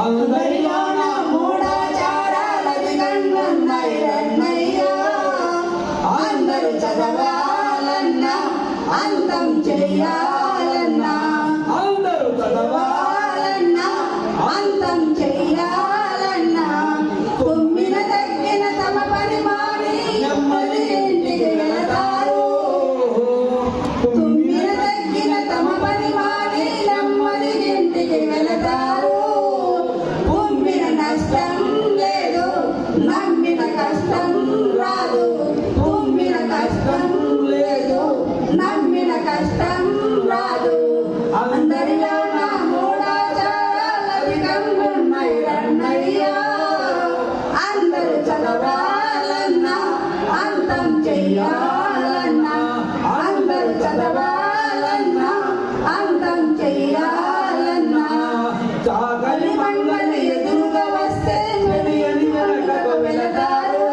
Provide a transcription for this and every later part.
అందరిలోన మూఢాచారాలది కన్నున్నాయి రన్నయ్యా. అందరూ చదవాలన్నా అంతం చెయ్యాలన్నా, అందరూ చదవాలన్నా అంతం చెయ్యాలన్నా, తుమ్మిన తగ్గిన తమ పని మాని నెమ్మది ఇంటికి వెళతారు. తుమ్మిన తగ్గిన తమ పని మాని నెమ్మది ఇంటికి వెళతారు. తుమ్మిన నష్టం లేదు, నమ్మిన కష్టం రాదు. తుమ్మిన కష్టం లేదు, నమ్మిన కష్టం రాదు. అందరిలో నా మూఢాచారాలది కన్నున్నాయి రన్నయ్యా. అందరూ చదవాలన్నా అంతం చెయ్యాలన్నా, అందరూ చదవాలన్నా అంతం చెయ్యాలన్నా, చాకలి మంగళి ఎదురుగా వస్తే చెడియని వెనకకు వెళతారు.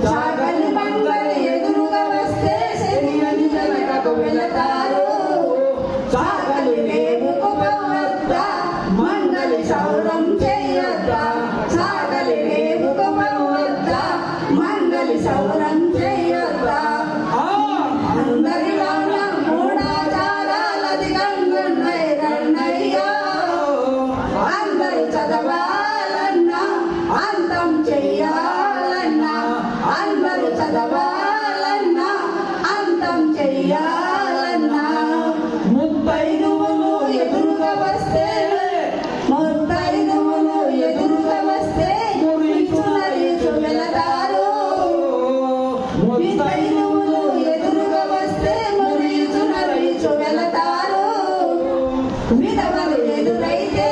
చాకలి మంగళి ఎదురుగా వస్తే చెడియని వెనకకు వెళతారు. చాకలి రేవుకు పోవద్దా, మంగళి సౌరం చెయ్యొద్దా. చాకలి రేవుకు పోవద్దా, మంగళి సౌరం చెయ్యొద్దా. అందరిలోన మూఢాచారాలది కన్నున్నాయి రన్నయ్యా. అందరూ చదవాలన్నా అంతం చెయ్యాలన్నా, అందరూ చదవాలన్నా అంతం చెయ్యాలన్నా, ముత్తైదువులు ఎదురుగా వస్తే, ముత్తైదువులు ఎదురుగా వస్తే మురిచు వెళతారు. ముత్తైదువులు ఎదురుగా వస్తే మురిచు వెళతారు. విధవలు ఎదురైతే